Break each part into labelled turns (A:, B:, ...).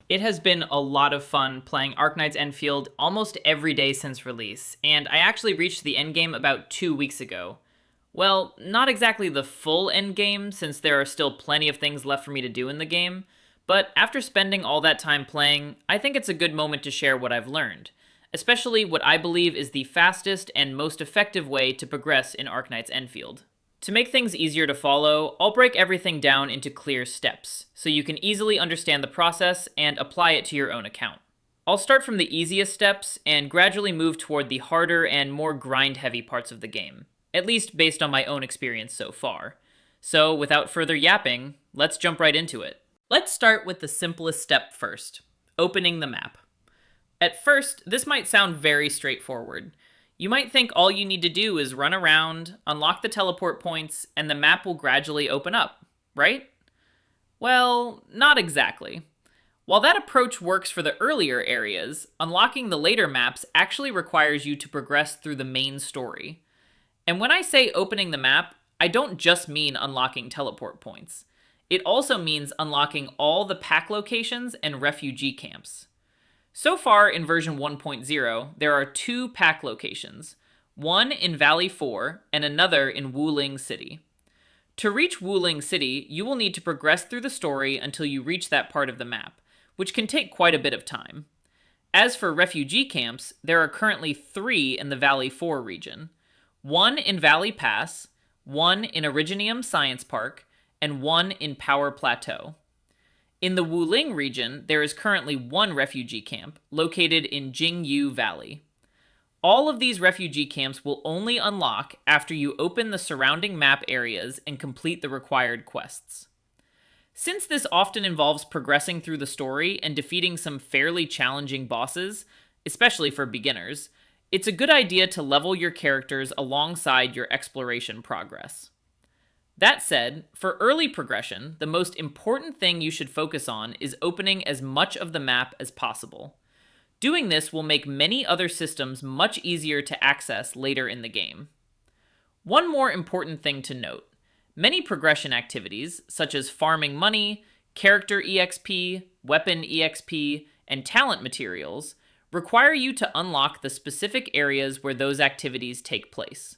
A: It has been a lot of fun playing Arknights Enfield almost every day since release, and I actually reached the endgame about 2 weeks ago. Well, not exactly the full endgame, since there are still plenty of things left for me to do in the game, but after spending all that time playing, I think it's a good moment to share what I've learned, especially what I believe is the fastest and most effective way to progress in Arknights Enfield. To make things easier to follow, I'll break everything down into clear steps, so you can easily understand the process and apply it to your own account. I'll start from the easiest steps and gradually move toward the harder and more grind-heavy parts of the game, at least based on my own experience so far. So without further yapping, let's jump right into it. Let's start with the simplest step first, opening the map. At first, this might sound very straightforward. You might think all you need to do is run around, unlock the teleport points, and the map will gradually open up, right? Well, not exactly. While that approach works for the earlier areas, unlocking the later maps actually requires you to progress through the main story. And when I say opening the map, I don't just mean unlocking teleport points. It also means unlocking all the pack locations and refugee camps. So far in version 1.0, there are 2 pack locations, one in Valley 4 and another in Wuling City. To reach Wuling City, you will need to progress through the story until you reach that part of the map, which can take quite a bit of time. As for refugee camps, there are currently 3 in the Valley 4 region, one in Valley Pass, one in Originium Science Park, and one in Power Plateau. In the Wuling region, there is currently 1 refugee camp, located in Jingyu Valley. All of these refugee camps will only unlock after you open the surrounding map areas and complete the required quests. Since this often involves progressing through the story and defeating some fairly challenging bosses, especially for beginners, it's a good idea to level your characters alongside your exploration progress. That said, for early progression, the most important thing you should focus on is opening as much of the map as possible. Doing this will make many other systems much easier to access later in the game. One more important thing to note. Many progression activities, such as farming money, character EXP, weapon EXP, and talent materials, require you to unlock the specific areas where those activities take place.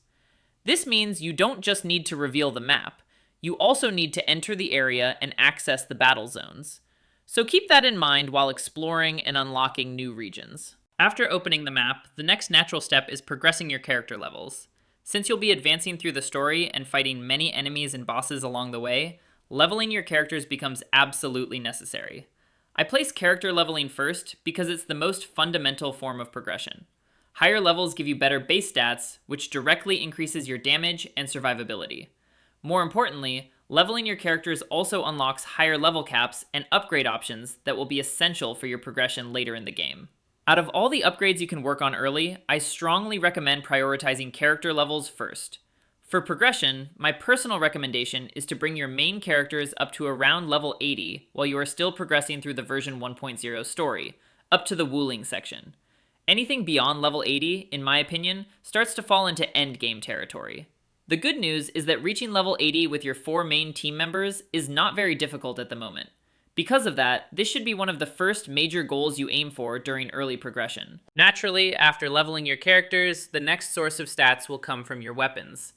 A: This means you don't just need to reveal the map, you also need to enter the area and access the battle zones. So keep that in mind while exploring and unlocking new regions. After opening the map, the next natural step is progressing your character levels. Since you'll be advancing through the story and fighting many enemies and bosses along the way, leveling your characters becomes absolutely necessary. I place character leveling first because it's the most fundamental form of progression. Higher levels give you better base stats, which directly increases your damage and survivability. More importantly, leveling your characters also unlocks higher level caps and upgrade options that will be essential for your progression later in the game. Out of all the upgrades you can work on early, I strongly recommend prioritizing character levels first. For progression, my personal recommendation is to bring your main characters up to around level 80 while you are still progressing through the version 1.0 story, up to the Wuling section. Anything beyond level 80, in my opinion, starts to fall into endgame territory. The good news is that reaching level 80 with your 4 main team members is not very difficult at the moment. Because of that, this should be one of the first major goals you aim for during early progression. Naturally, after leveling your characters, the next source of stats will come from your weapons.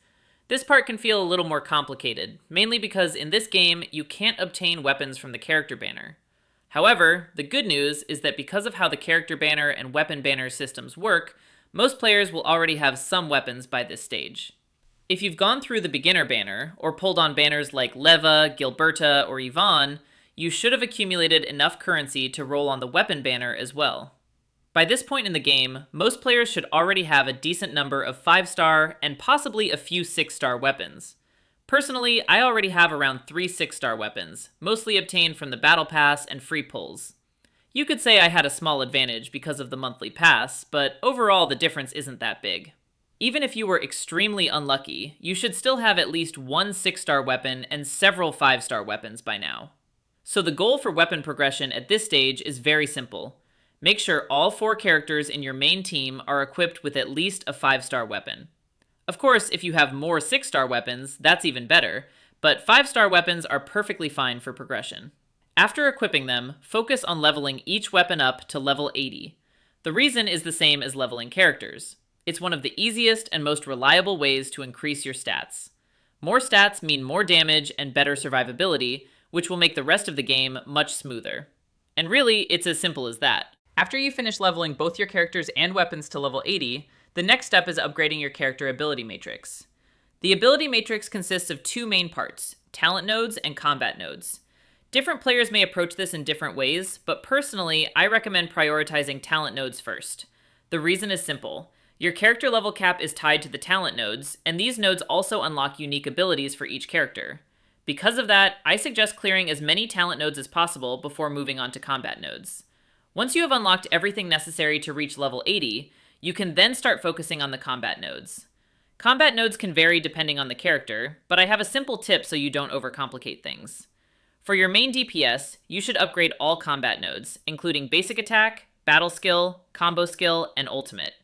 A: This part can feel a little more complicated, mainly because in this game, you can't obtain weapons from the character banner. However, the good news is that because of how the character banner and weapon banner systems work, most players will already have some weapons by this stage. If you've gone through the beginner banner, or pulled on banners like Leva, Gilberta, or Yvonne, you should have accumulated enough currency to roll on the weapon banner as well. By this point in the game, most players should already have a decent number of 5-star and possibly a few 6-star weapons. Personally, I already have around 3 6-star weapons, mostly obtained from the Battle Pass and free pulls. You could say I had a small advantage because of the monthly pass, but overall the difference isn't that big. Even if you were extremely unlucky, you should still have at least 1 6-star weapon and several 5-star weapons by now. So the goal for weapon progression at this stage is very simple. Make sure all 4 characters in your main team are equipped with at least a 5-star weapon. Of course, if you have more 6-star weapons, that's even better, but 5-star weapons are perfectly fine for progression. After equipping them, focus on leveling each weapon up to level 80. The reason is the same as leveling characters. It's one of the easiest and most reliable ways to increase your stats. More stats mean more damage and better survivability, which will make the rest of the game much smoother. And really, it's as simple as that. After you finish leveling both your characters and weapons to level 80, the next step is upgrading your character ability matrix. The ability matrix consists of two main parts, talent nodes and combat nodes. Different players may approach this in different ways, but personally, I recommend prioritizing talent nodes first. The reason is simple. Your character level cap is tied to the talent nodes, and these nodes also unlock unique abilities for each character. Because of that, I suggest clearing as many talent nodes as possible before moving on to combat nodes. Once you have unlocked everything necessary to reach level 80, you can then start focusing on the combat nodes. Combat nodes can vary depending on the character, but I have a simple tip so you don't overcomplicate things. For your main DPS, you should upgrade all combat nodes, including basic attack, battle skill, combo skill, and ultimate.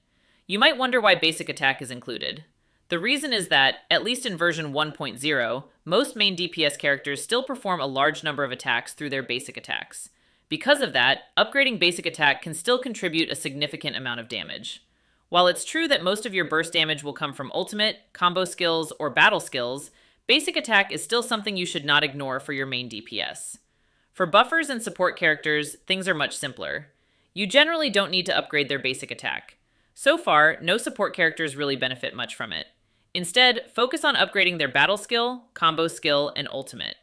A: You might wonder why basic attack is included. The reason is that, at least in version 1.0, most main DPS characters still perform a large number of attacks through their basic attacks. Because of that, upgrading basic attack can still contribute a significant amount of damage. While it's true that most of your burst damage will come from ultimate, combo skills, or battle skills, basic attack is still something you should not ignore for your main DPS. For buffers and support characters, things are much simpler. You generally don't need to upgrade their basic attack. So far, no support characters really benefit much from it. Instead, focus on upgrading their battle skill, combo skill, and ultimate.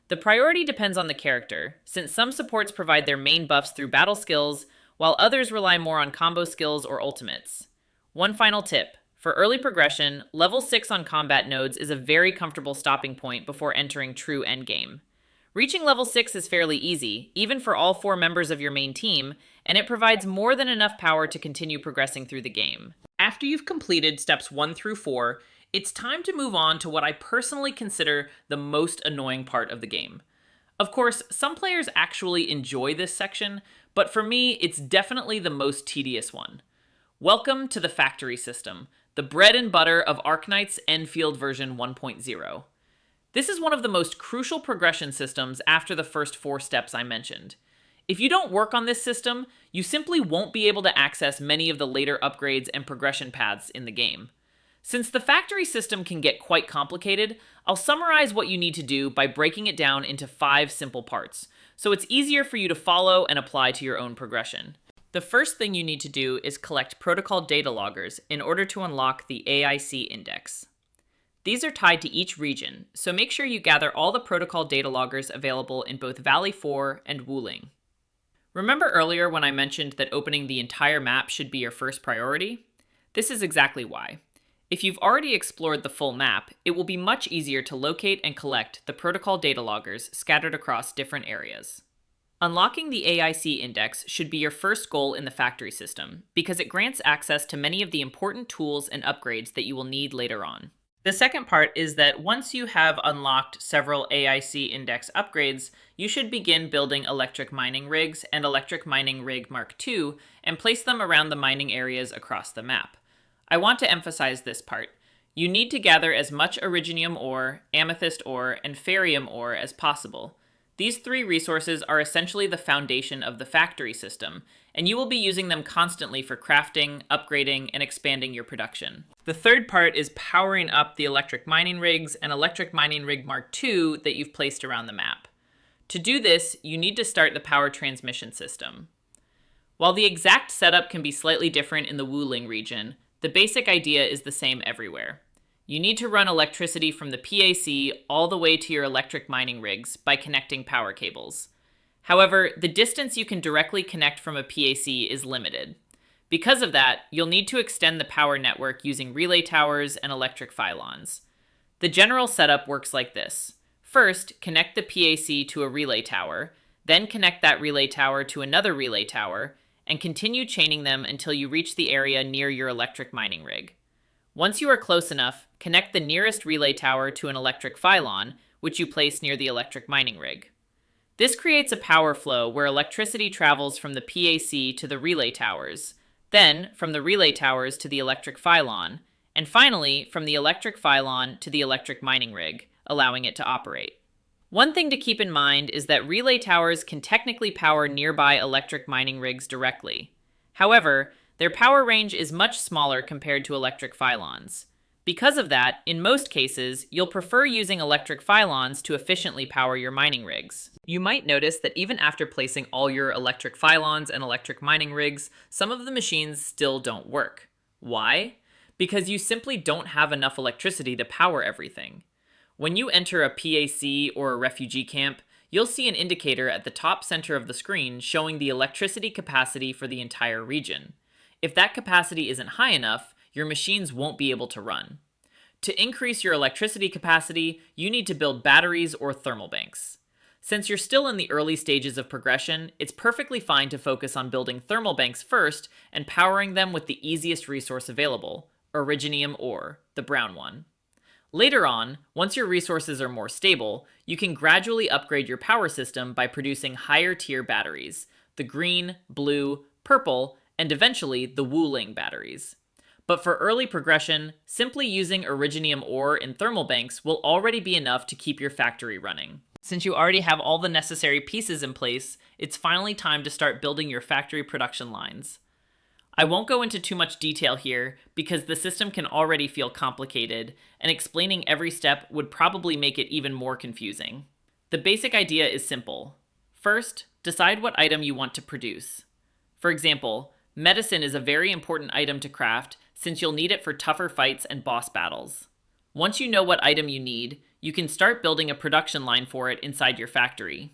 A: The priority depends on the character, since some supports provide their main buffs through battle skills, while others rely more on combo skills or ultimates. One final tip. For early progression, level 6 on combat nodes is a very comfortable stopping point before entering true endgame. Reaching level 6 is fairly easy, even for all 4 members of your main team, and it provides more than enough power to continue progressing through the game. After you've completed steps 1 through 4, it's time to move on to what I personally consider the most annoying part of the game. Of course, some players actually enjoy this section, but for me, it's definitely the most tedious one. Welcome to the factory system, the bread and butter of Arknights Enfield version 1.0. This is one of the most crucial progression systems after the first 4 steps I mentioned. If you don't work on this system, you simply won't be able to access many of the later upgrades and progression paths in the game. Since the factory system can get quite complicated, I'll summarize what you need to do by breaking it down into 5 simple parts, so it's easier for you to follow and apply to your own progression. The first thing you need to do is collect protocol data loggers in order to unlock the AIC index. These are tied to each region, so make sure you gather all the protocol data loggers available in both Valley 4 and Wuling. Remember earlier when I mentioned that opening the entire map should be your first priority? This is exactly why. If you've already explored the full map, it will be much easier to locate and collect the protocol data loggers scattered across different areas. Unlocking the AIC index should be your first goal in the factory system, because it grants access to many of the important tools and upgrades that you will need later on. The second part is that once you have unlocked several AIC index upgrades, you should begin building electric mining rigs and electric mining rig Mark II and place them around the mining areas across the map. I want to emphasize this part. You need to gather as much Originium ore, Amethyst ore, and Ferium ore as possible. These 3 resources are essentially the foundation of the factory system, and you will be using them constantly for crafting, upgrading, and expanding your production. The third part is powering up the electric mining rigs and electric mining rig Mark II that you've placed around the map. To do this, you need to start the power transmission system. While the exact setup can be slightly different in the Wuling region, the basic idea is the same everywhere. You need to run electricity from the PAC all the way to your electric mining rigs by connecting power cables. However, the distance you can directly connect from a PAC is limited. Because of that, you'll need to extend the power network using relay towers and electric pylons. The general setup works like this. First, connect the PAC to a relay tower, then connect that relay tower to another relay tower, and continue chaining them until you reach the area near your electric mining rig. Once you are close enough, connect the nearest relay tower to an electric pylon, which you place near the electric mining rig. This creates a power flow where electricity travels from the PAC to the relay towers, then from the relay towers to the electric pylon, and finally from the electric pylon to the electric mining rig, allowing it to operate. One thing to keep in mind is that relay towers can technically power nearby electric mining rigs directly. However, their power range is much smaller compared to electric pylons. Because of that, in most cases, you'll prefer using electric pylons to efficiently power your mining rigs. You might notice that even after placing all your electric pylons and electric mining rigs, some of the machines still don't work. Why? Because you simply don't have enough electricity to power everything. When you enter a PAC or a refugee camp, you'll see an indicator at the top center of the screen showing the electricity capacity for the entire region. If that capacity isn't high enough, your machines won't be able to run. To increase your electricity capacity, you need to build batteries or thermal banks. Since you're still in the early stages of progression, it's perfectly fine to focus on building thermal banks first and powering them with the easiest resource available, originium ore, the brown one. Later on, once your resources are more stable, you can gradually upgrade your power system by producing higher tier batteries, the green, blue, purple, and eventually the Wuling batteries. But for early progression, simply using originium ore in thermal banks will already be enough to keep your factory running. Since you already have all the necessary pieces in place, it's finally time to start building your factory production lines. I won't go into too much detail here because the system can already feel complicated, and explaining every step would probably make it even more confusing. The basic idea is simple. First, decide what item you want to produce. For example, medicine is a very important item to craft since you'll need it for tougher fights and boss battles. Once you know what item you need, you can start building a production line for it inside your factory.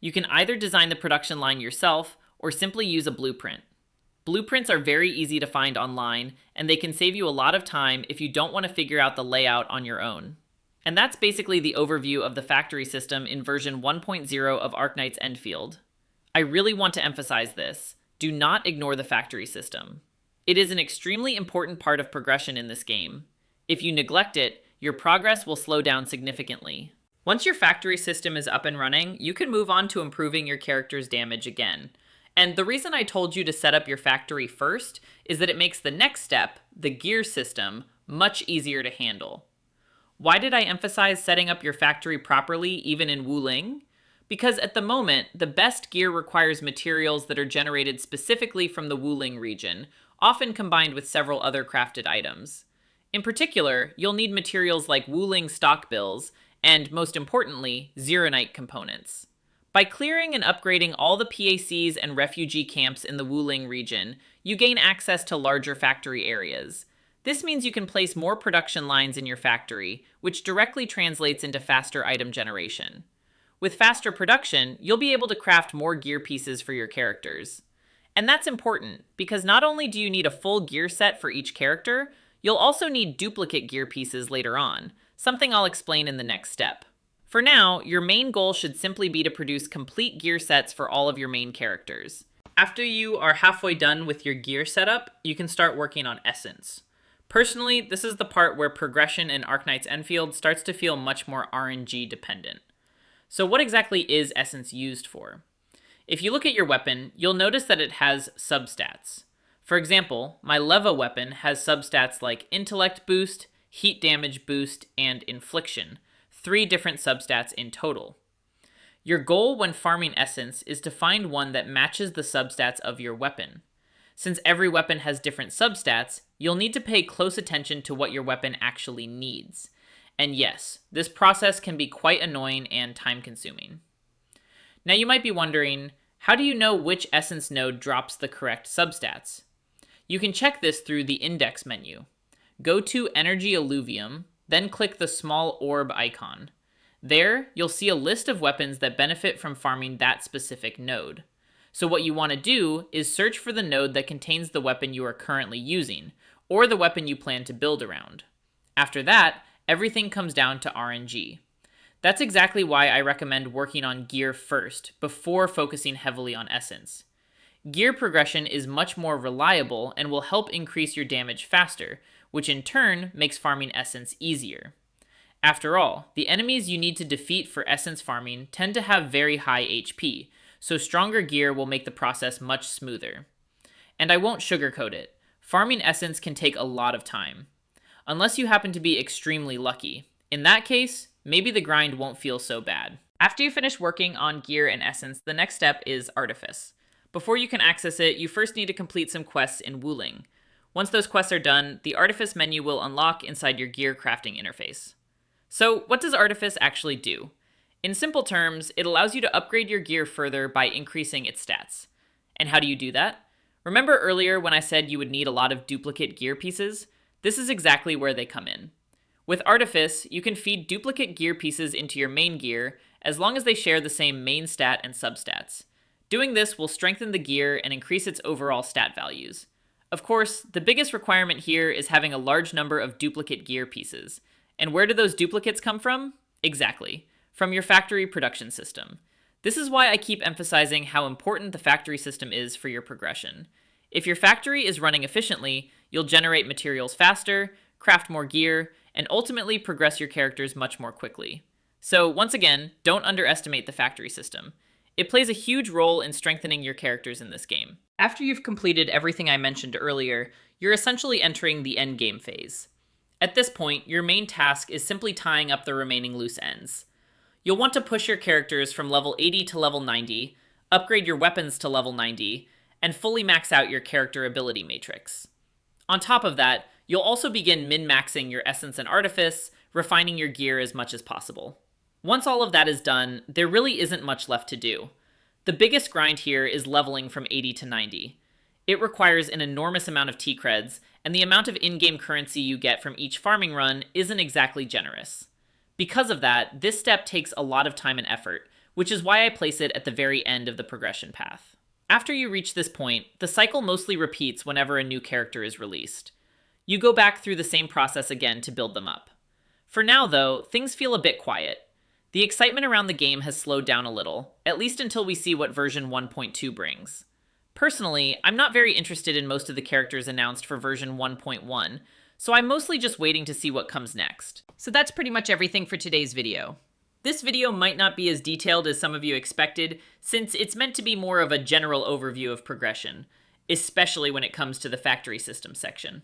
A: You can either design the production line yourself or simply use a blueprint. Blueprints are very easy to find online, and they can save you a lot of time if you don't want to figure out the layout on your own. And that's basically the overview of the factory system in version 1.0 of Arknights Enfield. I really want to emphasize this. Do not ignore the factory system. It is an extremely important part of progression in this game. If you neglect it, your progress will slow down significantly. Once your factory system is up and running, you can move on to improving your character's damage again. And the reason I told you to set up your factory first is that it makes the next step, the gear system, much easier to handle. Why did I emphasize setting up your factory properly even in Wuling? Because at the moment, the best gear requires materials that are generated specifically from the Wuling region, often combined with several other crafted items. In particular, you'll need materials like Wuling stock bills, and most importantly, Zeronite components. By clearing and upgrading all the PACs and refugee camps in the Wuling region, you gain access to larger factory areas. This means you can place more production lines in your factory, which directly translates into faster item generation. With faster production, you'll be able to craft more gear pieces for your characters. And that's important, because not only do you need a full gear set for each character, you'll also need duplicate gear pieces later on, something I'll explain in the next step. For now, your main goal should simply be to produce complete gear sets for all of your main characters. After you are halfway done with your gear setup, you can start working on Essence. Personally, this is the part where progression in Arknights Enfield starts to feel much more RNG dependent. So what exactly is Essence used for? If you look at your weapon, you'll notice that it has substats. For example, my Leva weapon has substats like Intellect Boost, Heat Damage Boost, and Infliction, 3 different substats in total. Your goal when farming Essence is to find one that matches the substats of your weapon. Since every weapon has different substats, you'll need to pay close attention to what your weapon actually needs. And yes, this process can be quite annoying and time-consuming. Now you might be wondering, how do you know which Essence node drops the correct substats? You can check this through the Index menu. Go to Energy Alluvium, then click the small orb icon. There, you'll see a list of weapons that benefit from farming that specific node. So what you want to do is search for the node that contains the weapon you are currently using, or the weapon you plan to build around. After that, everything comes down to RNG. That's exactly why I recommend working on gear first, before focusing heavily on Essence. Gear progression is much more reliable and will help increase your damage faster, which in turn makes farming Essence easier. After all, the enemies you need to defeat for Essence farming tend to have very high HP, so stronger gear will make the process much smoother. And I won't sugarcoat it, farming Essence can take a lot of time. Unless you happen to be extremely lucky. In that case, maybe the grind won't feel so bad. After you finish working on gear and essence, the next step is Artifice. Before you can access it, you first need to complete some quests in Wuling. Once those quests are done, the Artifice menu will unlock inside your gear crafting interface. So, what does Artifice actually do? In simple terms, it allows you to upgrade your gear further by increasing its stats. And how do you do that? Remember earlier when I said you would need a lot of duplicate gear pieces? This is exactly where they come in. With Artifice, you can feed duplicate gear pieces into your main gear as long as they share the same main stat and substats. Doing this will strengthen the gear and increase its overall stat values. Of course, the biggest requirement here is having a large number of duplicate gear pieces. And where do those duplicates come from? Exactly, from your factory production system. This is why I keep emphasizing how important the factory system is for your progression. If your factory is running efficiently, you'll generate materials faster, craft more gear, and ultimately progress your characters much more quickly. So once again, don't underestimate the factory system. It plays a huge role in strengthening your characters in this game. After you've completed everything I mentioned earlier, you're essentially entering the endgame phase. At this point, your main task is simply tying up the remaining loose ends. You'll want to push your characters from level 80 to level 90, upgrade your weapons to level 90, and fully max out your character ability matrix. On top of that, you'll also begin min-maxing your essence and artifice, refining your gear as much as possible. Once all of that is done, there really isn't much left to do. The biggest grind here is leveling from 80 to 90. It requires an enormous amount of T-creds, and the amount of in-game currency you get from each farming run isn't exactly generous. Because of that, this step takes a lot of time and effort, which is why I place it at the very end of the progression path. After you reach this point, the cycle mostly repeats whenever a new character is released. You go back through the same process again to build them up. For now, though, things feel a bit quiet. The excitement around the game has slowed down a little, at least until we see what version 1.2 brings. Personally, I'm not very interested in most of the characters announced for version 1.1, so I'm mostly just waiting to see what comes next. So that's pretty much everything for today's video. This video might not be as detailed as some of you expected, since it's meant to be more of a general overview of progression, especially when it comes to the factory system section.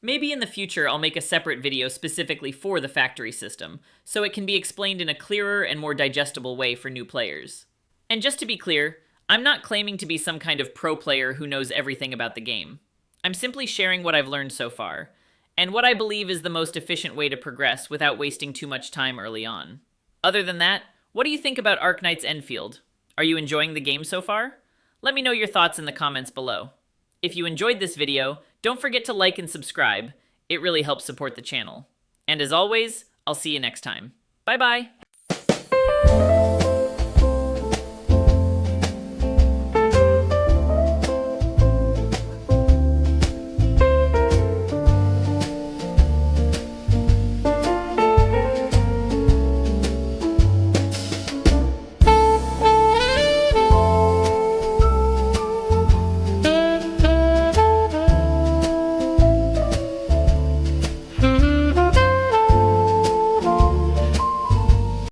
A: Maybe in the future I'll make a separate video specifically for the factory system, so it can be explained in a clearer and more digestible way for new players. And just to be clear, I'm not claiming to be some kind of pro player who knows everything about the game. I'm simply sharing what I've learned so far, and what I believe is the most efficient way to progress without wasting too much time early on. Other than that, what do you think about Arknights Enfield? Are you enjoying the game so far? Let me know your thoughts in the comments below. If you enjoyed this video, don't forget to like and subscribe. It really helps support the channel. And as always, I'll see you next time. Bye bye!